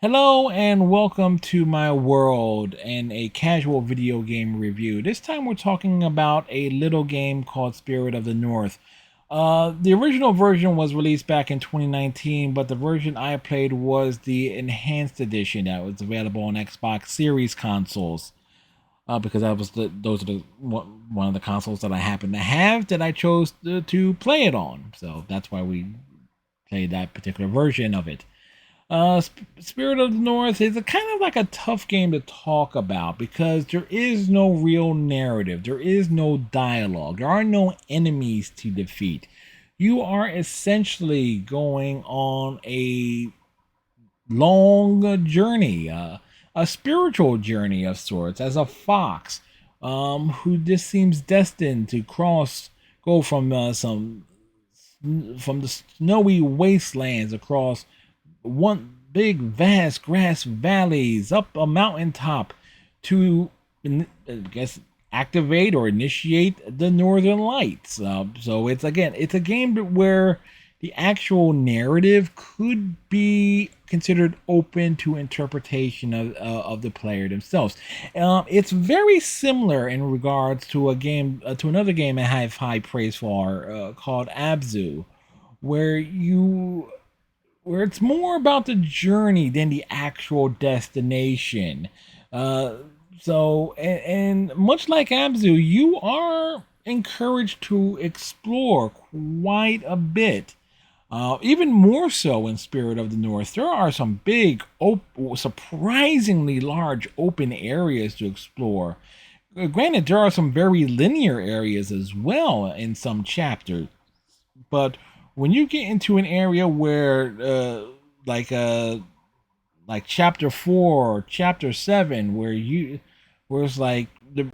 Hello and welcome to my world and a casual video game review. This time we're talking about a little game called Spirit of the North. The original version was released back in 2019, but the version I played was the enhanced edition that was available on Xbox Series consoles. Because those are the one of the consoles that I happen to have that I chose to play it on. So that's why we played that particular version of it. Spirit of the North is a kind of like a tough game to talk about because there is no real narrative, there is no dialogue, there are no enemies to defeat. You are essentially going on a long journey, a spiritual journey of sorts, as a fox who just seems destined to go from the snowy wastelands across one big vast grass valleys up a mountaintop to, I guess, activate or initiate the northern lights. So it's a game where the actual narrative could be considered open to interpretation of the player themselves. It's very similar in regards to to another game I have high praise for, called Abzu, where you where it's more about the journey than the actual destination. Uh, and much like Abzu, you are encouraged to explore quite a bit. Even more so in Spirit of the North, there are some surprisingly large open areas to explore. Granted, there are some very linear areas as well in some chapters, but when you get into an area where like uh like chapter 4 or chapter 7 where it's like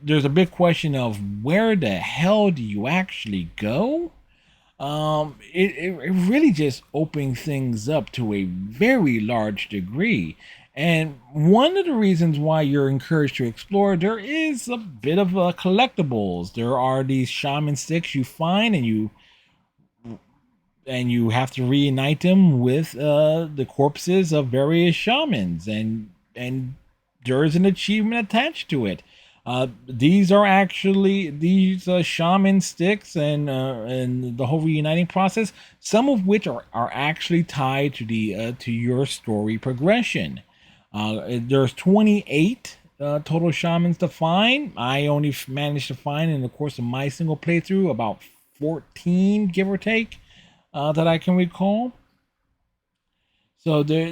there's a big question of where the hell do you actually go. It really just opens things up to a very large degree. And one of the reasons why you're encouraged to explore, there is a bit of collectibles. There are these shaman sticks you find, and you have to reunite them with the corpses of various shamans, and there is an achievement attached to it. These are actually these shaman sticks and the whole reuniting process. Some of which are actually tied to the to your story progression. There's 28 total shamans to find. I only managed to find in the course of my single playthrough about 14, give or take, that I can recall. So there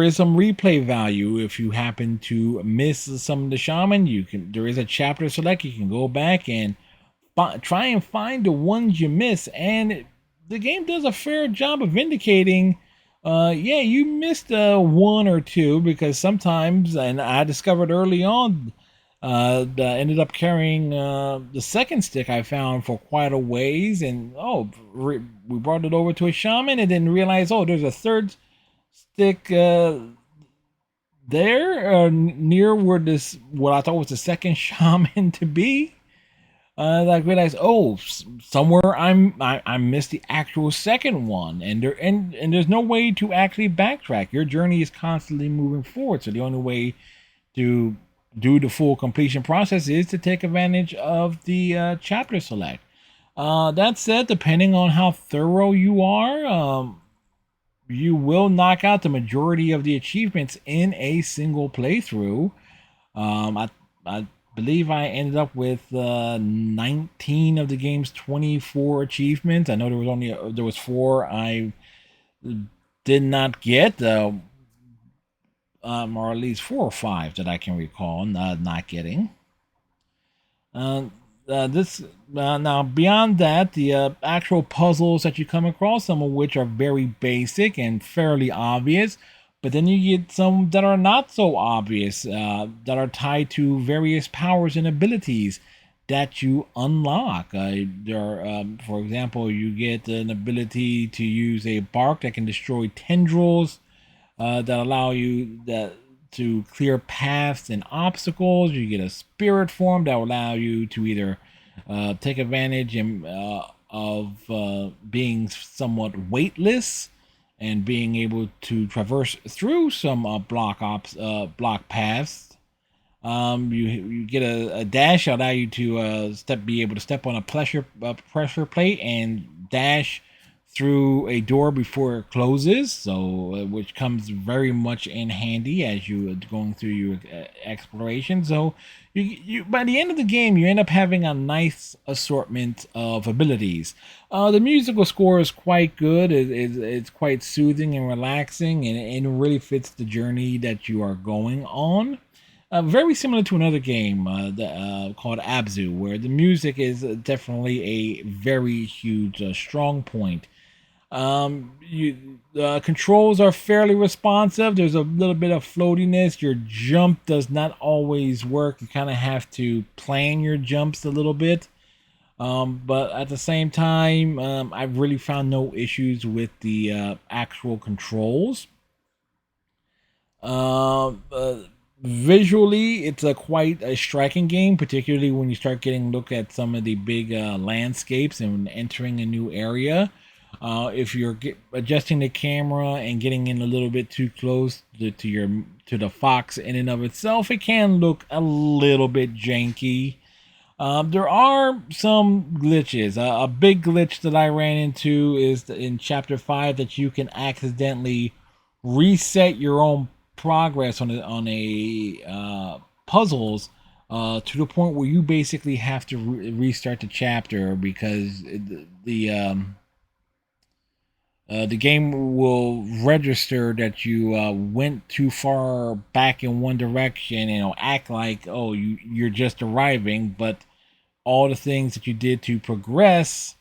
is some replay value if you happen to miss some of the shaman. There is a chapter select. You can go back and try and find the ones you miss, and the game does a fair job of indicating. Yeah, you missed one or two, because sometimes, and I discovered early on, that ended up carrying the second stick I found for quite a ways, and we brought it over to a shaman, and then realized, oh, there's a third stick there near where this what I thought was the second shaman to be. I realized, oh, somewhere I missed the actual second one, and there's no way to actually backtrack. Your journey is constantly moving forward, so the only way to do the full completion process is to take advantage of the chapter select. That said, depending on how thorough you are, you will knock out the majority of the achievements in a single playthrough. I believe I ended up with 19 of the game's 24 achievements. I know there was four I did not get, or at least four or five that I can recall not getting. Uh, this Now, beyond that, the actual puzzles that you come across, some of which are very basic and fairly obvious, but then you get some that are not so obvious, that are tied to various powers and abilities that you unlock. For example, you get an ability to use a bark that can destroy tendrils, that allow you to clear paths and obstacles. You get a spirit form that will allow you to either take advantage of being somewhat weightless and being able to traverse through some block paths. You get a dash allow you to be able to step on a pressure plate and dash through a door before it closes, so which comes very much in handy as you are going through your exploration. So you by the end of the game, you end up having a nice assortment of abilities. The musical score is quite good. It's quite soothing and relaxing, and it really fits the journey that you are going on. Very similar to another game called Abzu, where the music is definitely a very huge strong point. The controls are fairly responsive. There's a little bit of floatiness. Your jump does not always work. You kind of have to plan your jumps a little bit. But at the same time, I've really found no issues with the actual controls. Uh, uh, Visually, it's a quite a striking game, particularly when you start getting look at some of the big landscapes and entering a new area. If you're adjusting the camera and getting in a little bit too close to the fox in and of itself, it can look a little bit janky. There are some glitches. A big glitch that I ran into is in chapter 5 that you can accidentally reset your own progress on a puzzles to the point where you basically have to restart the chapter because the game will register that you went too far back in one direction and it'll act like, oh, you're just arriving, but all the things that you did to progress,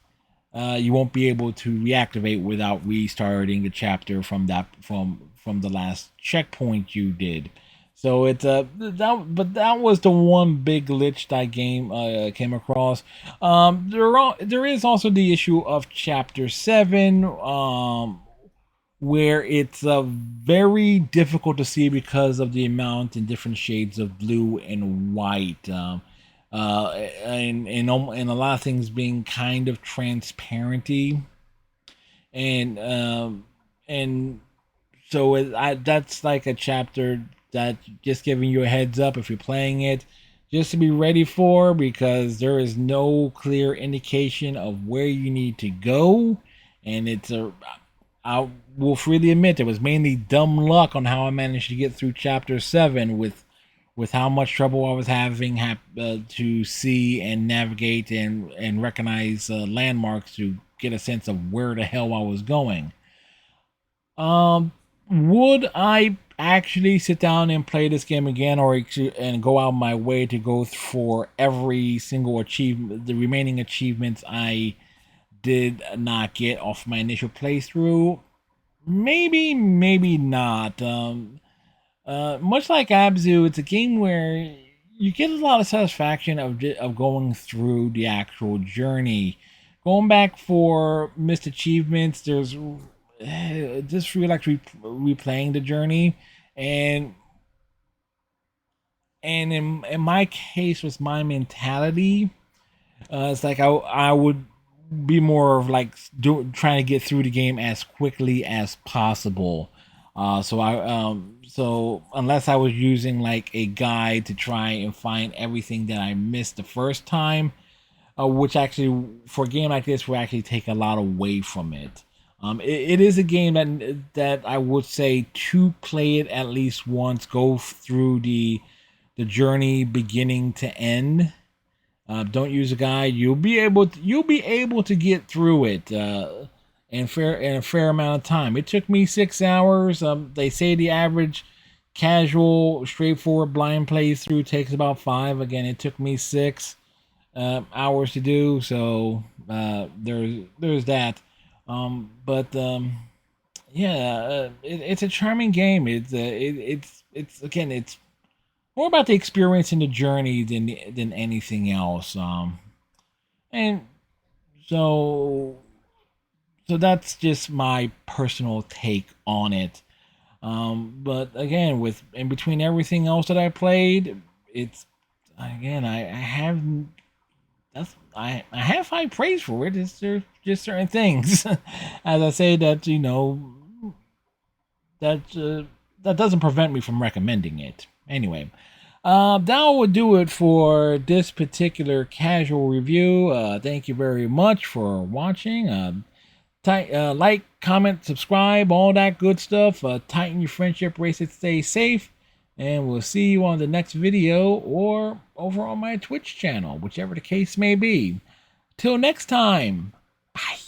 you won't be able to reactivate without restarting the chapter from the last checkpoint you did. So it's that was the one big glitch that game came across. There is also the issue of chapter 7, where it's very difficult to see because of the amount and different shades of blue and white. And a lot of things being kind of transparenty, and so that's like a chapter that just giving you a heads up if you're playing it, just to be ready for, because there is no clear indication of where you need to go, and I will freely admit it was mainly dumb luck on how I managed to get through chapter 7 with how much trouble I was having to see and navigate and recognize landmarks to get a sense of where the hell I was going. Would I actually sit down and play this game again, and go out my way to go for every single achievement, the remaining achievements I did not get off my initial playthrough? Maybe, maybe not. Much like Abzu, it's a game where you get a lot of satisfaction of going through the actual journey. Going back for missed achievements, there's just feel like replaying the journey, and in my case, with my mentality, it's like I would be more of like trying to get through the game as quickly as possible. So unless I was using like a guide to try and find everything that I missed the first time, which actually for a game like this will actually take a lot away from it. It is a game that I would say to play it at least once, go through the journey beginning to end. Don't use a guide. You'll be able to get through it in a fair amount of time. It took me 6 hours. They say the average casual, straightforward blind playthrough takes about 5. Again, it took me 6 hours to do. So there's that. But yeah, it's a charming game. It's again, it's more about the experience and the journey than anything else. And so so that's just my personal take on it. But again, with in between everything else that I played, it's again I have I have high praise for it. It's there just certain things, as I say that that doesn't prevent me from recommending it. Anyway, that would do it for this particular casual review. Thank you very much for watching. Like, comment, subscribe, all that good stuff. Tighten your friendship, race it, stay safe. And we'll see you on the next video or over on my Twitch channel, whichever the case may be. Till next time, bye.